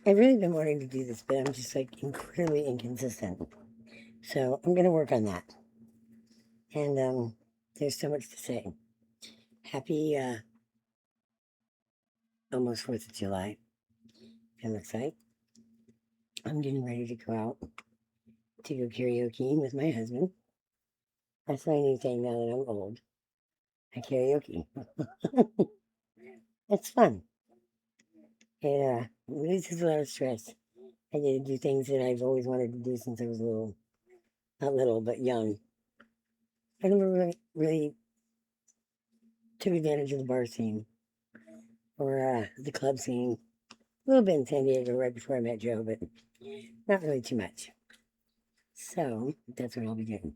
I've really been wanting to do this, but I'm just like incredibly inconsistent. So I'm gonna work on that. And there's so much to say. Happy almost 4th of July, it looks like. I'm getting ready to go out to go karaoke with my husband. That's my new thing now that I'm old. I karaoke. It's fun. It releases a lot of stress. I get to do things that I've always wanted to do since I was little, not little, but young. I never really took advantage of the bar scene or the club scene. A little bit in San Diego right before I met Joe, but not really too much. So that's what I'll be doing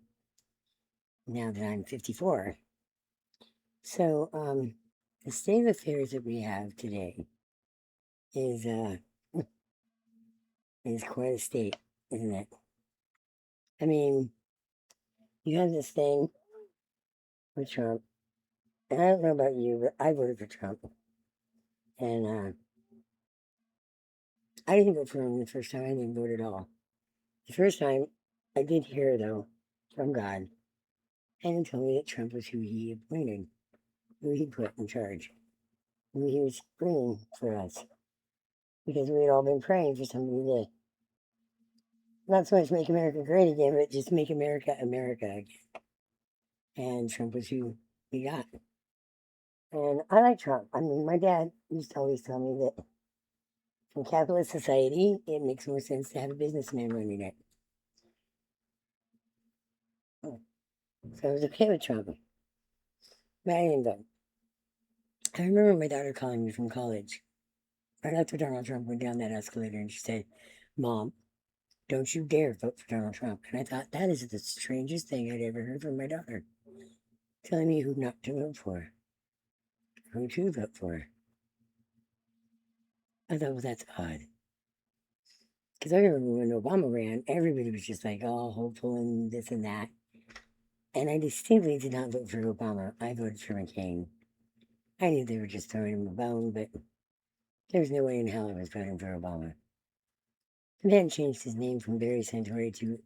now that I'm 54. So the state of affairs that we have today is is quite a state, isn't it? I mean, you have this thing with Trump, and I don't know about you, but I voted for Trump, and I didn't vote for him the first time. I didn't vote at all. The first time, I did hear though from God, and he told me that Trump was who he appointed, who he put in charge, who he was bringing for us, because we had all been praying for somebody to not so much make America great again, but just make America America again. And Trump was who we got. And I like Trump. I mean, my dad used to always tell me that in capitalist society, it makes more sense to have a businessman running it. So I was okay with Trump, but I didn't vote. I remember my daughter calling me from college right after Donald Trump went down that escalator, and she said, "Mom, don't you dare vote for Donald Trump." And I thought, that is the strangest thing I'd ever heard from my daughter, telling me who not to vote for, who to vote for. I thought, well, that's odd. Because I remember when Obama ran, everybody was just like, oh, hopeful and this and that. And I distinctly did not vote for Obama. I voted for McCain. I knew they were just throwing him a bone, but there was no way in hell I was voting for Obama. The man changed his name from Barry Santori to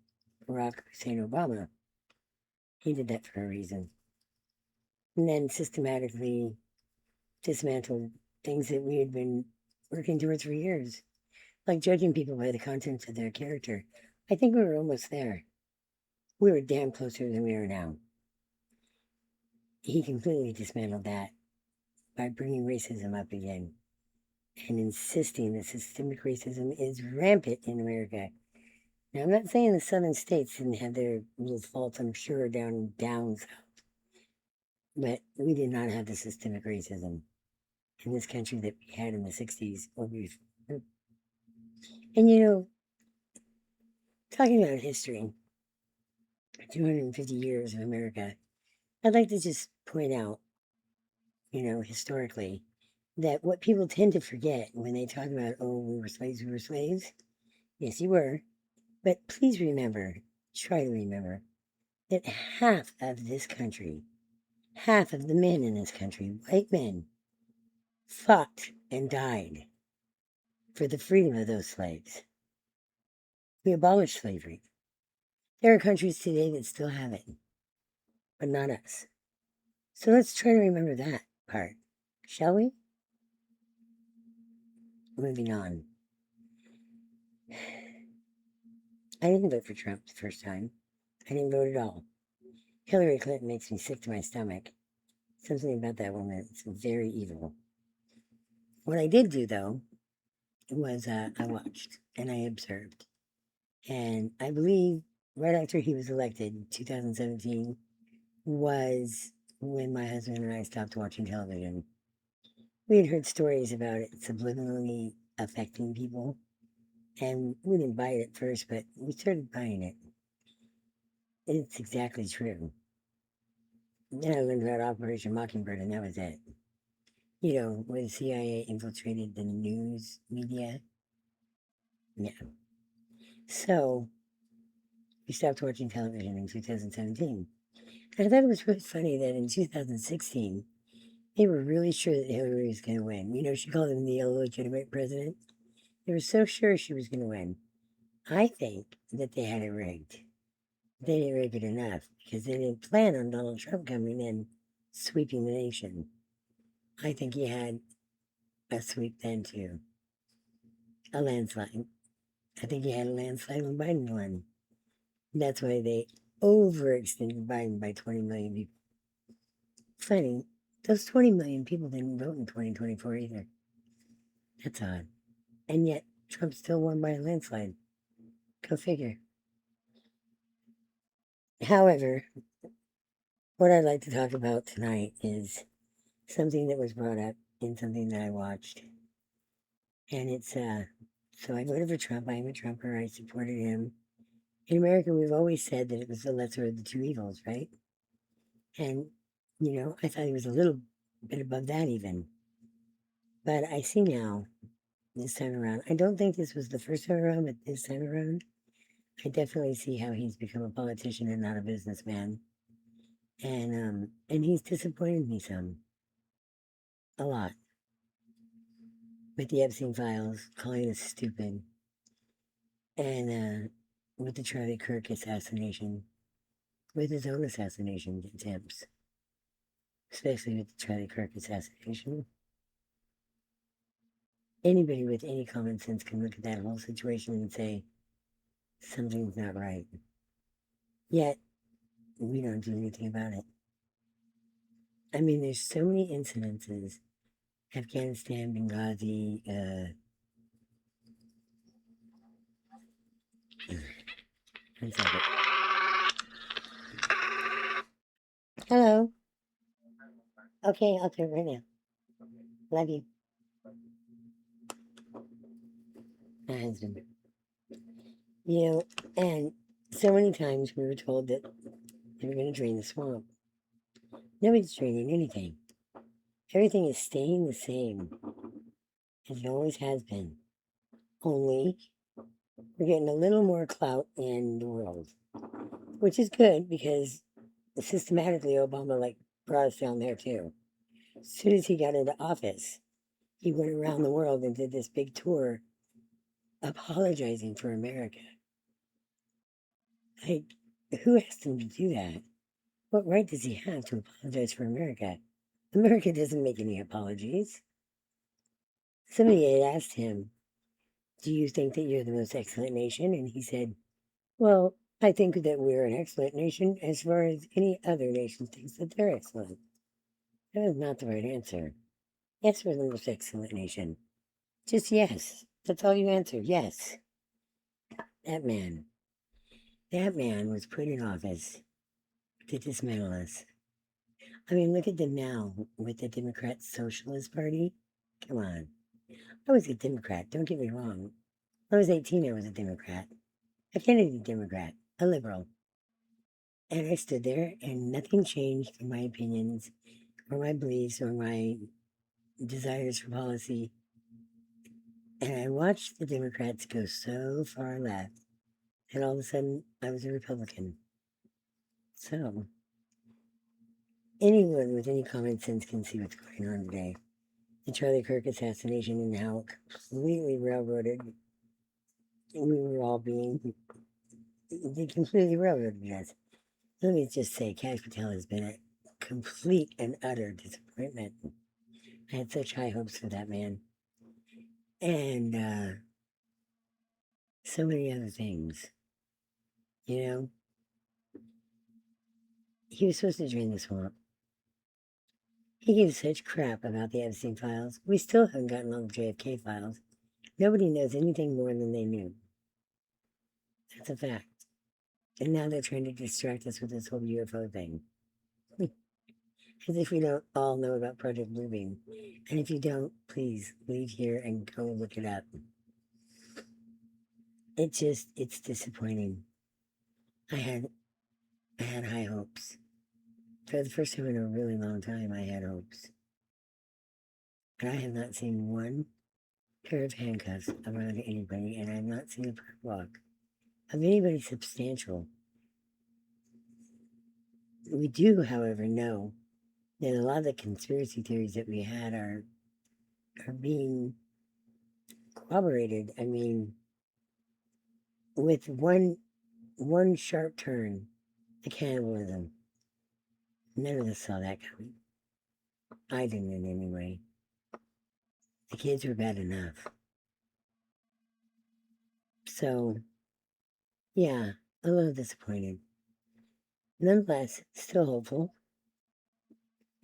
Barack Hussein Obama. He did that for a reason. And then systematically dismantled things that we had been working towards for years, like judging people by the contents of their character. I think we were almost there. We were damn closer than we are now. He completely dismantled that by bringing racism up again and insisting that systemic racism is rampant in America. Now, I'm not saying the southern states didn't have their little faults, I'm sure, down south, but we did not have the systemic racism in this country that we had in the 60s or before. And talking about history, 250 years of America, I'd like to just point out, historically, that what people tend to forget when they talk about, oh, we were slaves. Yes, you were. But please remember, try to remember, that half of this country, half of the men in this country, white men, fought and died for the freedom of those slaves. We abolished slavery. There are countries today that still have it, but not us. So let's try to remember that part, shall we? Moving on. I didn't vote for Trump the first time. I didn't vote at all. Hillary Clinton makes me sick to my stomach. Something about that woman is very evil. What I did do, though, was I watched and I observed. And I believe right after he was elected, 2017, was when my husband and I stopped watching television. We had heard stories about it subliminally affecting people, and we didn't buy it at first, but we started buying it. It's exactly true. Then I learned about Operation Mockingbird, and that was it. Where the CIA infiltrated the news media. Yeah. So we stopped watching television in 2017. And I thought it was really funny that in 2016, they were really sure that Hillary was going to win. She called him the illegitimate president. They were so sure she was going to win. I think that they had it rigged. They didn't rig it enough because they didn't plan on Donald Trump coming in sweeping the nation. I think he had a sweep then too. A landslide. I think he had a landslide when Biden won. That's why they overextended Biden by 20 million people. Funny, those 20 million people didn't vote in 2024 either. That's odd. And yet, Trump still won by a landslide. Go figure. However, what I'd like to talk about tonight is something that was brought up in something that I watched. And it's, so I voted for Trump. I am a Trumper. I supported him. In America, we've always said that it was the lesser of the two evils, right? And, I thought he was a little bit above that even. But I see now, this time around, I don't think this was the first time around, but this time around, I definitely see how he's become a politician and not a businessman. And he's disappointed me some. A lot. With the Epstein files, calling us stupid. And with the Charlie Kirk assassination. With his own assassination attempts. Especially with the Charlie Kirk assassination. Anybody with any common sense can look at that whole situation and say, something's not right. Yet, we don't do anything about it. I mean, there's so many incidences. Afghanistan, Benghazi, one second. Hello. Okay, I'll do it right now. Love you. My husband. And so many times we were told that they were going to drain the swamp. Nobody's draining anything. Everything is staying the same as it always has been. Only we're getting a little more clout in the world, which is good because systematically Obama brought us down there too. As soon as he got into office, he went around the world and did this big tour apologizing for America. Who asked him to do that? What right does he have to apologize for America? America doesn't make any apologies. Somebody had asked him, do you think that you're the most excellent nation? And he said, well, I think that we're an excellent nation as far as any other nation thinks that they're excellent. That is not the right answer. Yes, we're the most excellent nation. Just yes. That's all you answer. Yes. That man. That man was put in office to dismantle us. I mean, look at them now with the Democrat Socialist Party. Come on. I was a Democrat, don't get me wrong. When I was 18, I was a Democrat. A Kennedy Democrat, a liberal. And I stood there and nothing changed in my opinions or my beliefs or my desires for policy. And I watched the Democrats go so far left, and all of a sudden I was a Republican. So, anyone with any common sense can see what's going on today. The Charlie Kirk assassination and how completely railroaded we were all being. They completely railroaded us. Let me just say, Cash Patel has been a complete and utter disappointment. I had such high hopes for that man. And so many other things. He was supposed to drain the swamp. He gave such crap about the Epstein files. We still haven't gotten all the JFK files. Nobody knows anything more than they knew. That's a fact. And now they're trying to distract us with this whole UFO thing. As if we don't all know about Project Bluebeam. And if you don't, please leave here and go look it up. It's disappointing. I had high hopes. For the first time in a really long time, I had hopes. And I have not seen one pair of handcuffs around anybody, and I have not seen a perp walk of anybody substantial. We do, however, know that a lot of the conspiracy theories that we had are being corroborated. I mean, with one sharp turn, the cannibalism. None of us saw that coming. I didn't in any way. The kids were bad enough. So, yeah, a little disappointed. Nonetheless, still hopeful.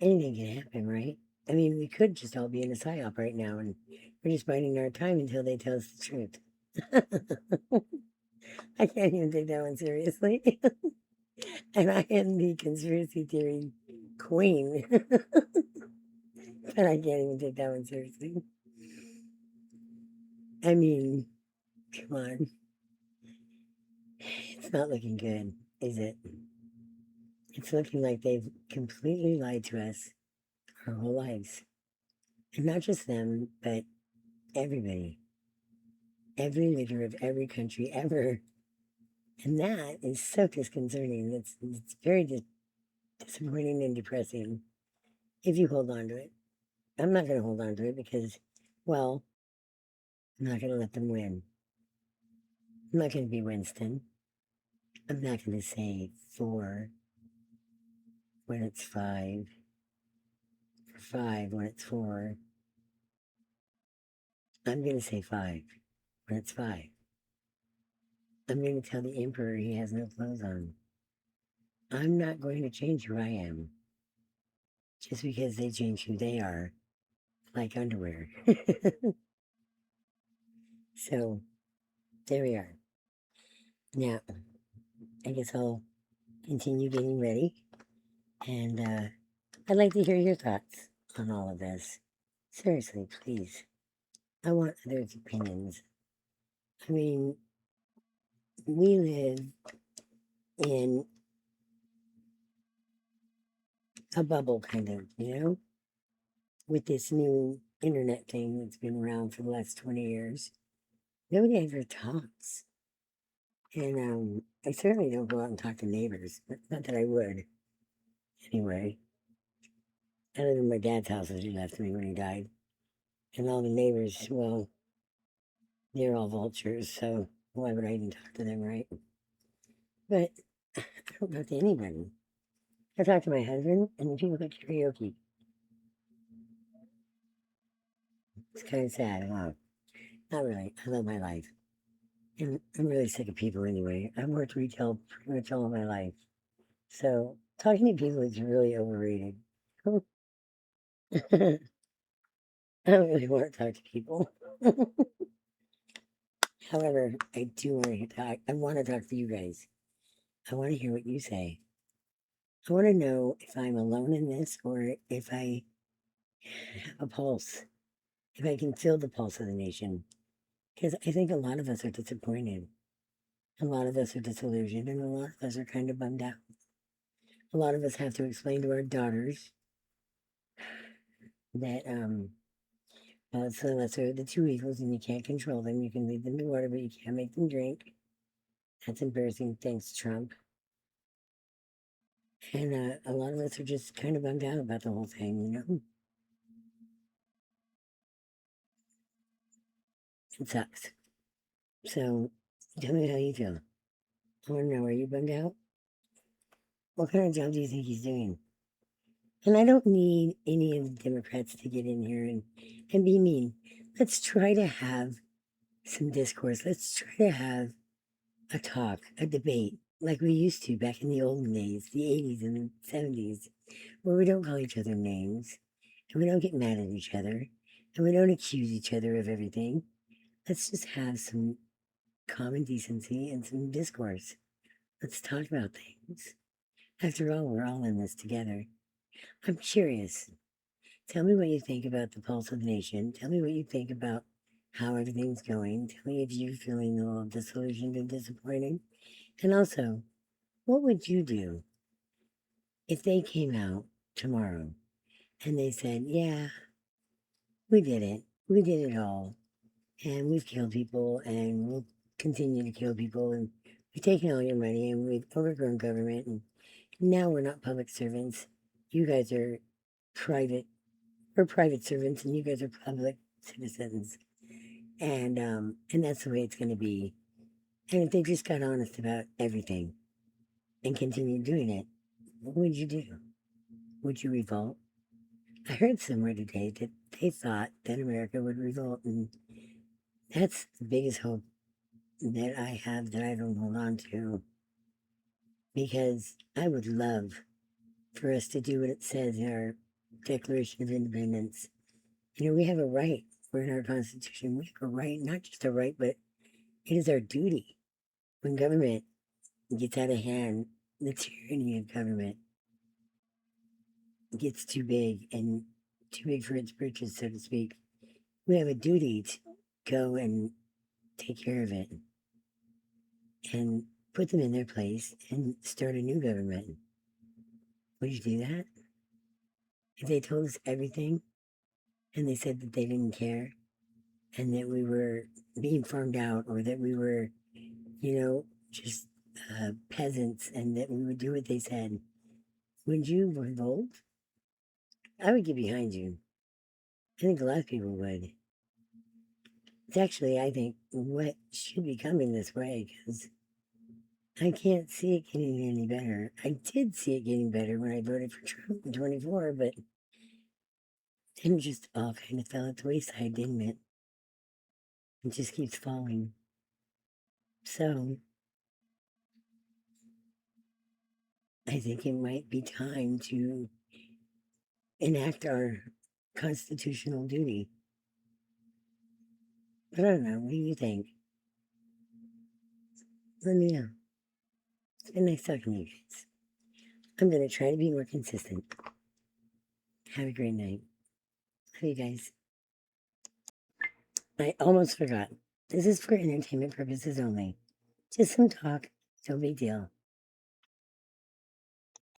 Anything can happen, right? I mean, we could just all be in a psyop right now, and we're just biding our time until they tell us the truth. I can't even take that one seriously. And I am the conspiracy theory queen, but I can't even take that one seriously. I mean, come on. It's not looking good, is it? It's looking like they've completely lied to us our whole lives. And not just them, but everybody. Every leader of every country ever. And that is so disconcerting. It's very disappointing and depressing if you hold on to it. I'm not going to hold on to it because, well, I'm not going to let them win. I'm not going to be Winston. I'm not going to say 4 when it's 5, or 5 when it's 4. I'm going to say 5 when it's 5. I'm going to tell the emperor he has no clothes on. I'm not going to change who I am just because they change who they are, like underwear. So, there we are. Now, I guess I'll continue getting ready, and I'd like to hear your thoughts on all of this. Seriously, please. I want others' opinions. I mean, we live in a bubble, kind of, with this new internet thing that's been around for the last 20 years. Nobody ever talks. And I certainly don't go out and talk to neighbors. Not that I would. Anyway, I live in my dad's house that he left me when he died. And all the neighbors, well, they're all vultures, so why would I even talk to them, right? But I don't talk to anybody. I talk to my husband and people go karaoke. It's kind of sad, huh? Not really. I love my life. And I'm really sick of people anyway. I've worked retail pretty much all of my life. So talking to people is really overrated. I don't really want to talk to people. However, I do want to talk. I want to talk to you guys. I want to hear what you say. I want to know if I'm alone in this or if I have a pulse, if I can feel the pulse of the nation. Because I think a lot of us are disappointed. A lot of us are disillusioned, and a lot of us are kind of bummed out. A lot of us have to explain to our daughters that, well, it's the lesser of the two evils, and you can't control them. You can lead them to water, but you can't make them drink. That's embarrassing. Thanks, Trump. And a lot of us are just kind of bummed out about the whole thing. It sucks. So, tell me how you feel. I want to know, are you bummed out? What kind of job do you think he's doing? And I don't need any of the Democrats to get in here and be mean. Let's try to have some discourse. Let's try to have a talk, a debate, like we used to back in the olden days, the 80s and the 70s, where we don't call each other names, and we don't get mad at each other, and we don't accuse each other of everything. Let's just have some common decency and some discourse. Let's talk about things. After all, we're all in this together. I'm curious. Tell me what you think about the pulse of the nation. Tell me what you think about how everything's going. Tell me if you're feeling a little disillusioned and disappointed. And also, what would you do if they came out tomorrow and they said, yeah, we did it. We did it all. And we've killed people and we'll continue to kill people. And we've taken all your money and we've overgrown government. And now we're not public servants. You guys are private. We're private servants and you guys are public citizens. And that's the way it's going to be. And if they just got honest about everything and continued doing it, what would you do? Would you revolt? I heard somewhere today that they thought that America would revolt, and that's the biggest hope that I have that I don't hold on to, because I would love for us to do what it says in our Declaration of Independence. You know, we have a right. We're in our Constitution. We have a right, not just a right, but it is our duty. When government gets out of hand, the tyranny of government gets too big and too big for its britches, so to speak. We have a duty to go and take care of it and put them in their place and start a new government. Would you do that? If they told us everything and they said that they didn't care and that we were being farmed out, or that we were, just peasants, and that we would do what they said, would you revolt? I would get behind you. I think a lot of people would. It's actually, I think, what should be coming this way, because I can't see it getting any better. I did see it getting better when I voted for Trump in 24, but then it just all kind of fell at the wayside, didn't it? It just keeps falling. So I think it might be time to enact our constitutional duty. But I don't know. What do you think? Let me know. It's been nice talking to you guys. I'm going to try to be more consistent. Have a great night. Love you guys. I almost forgot. This is for entertainment purposes only. Just some talk. No big deal.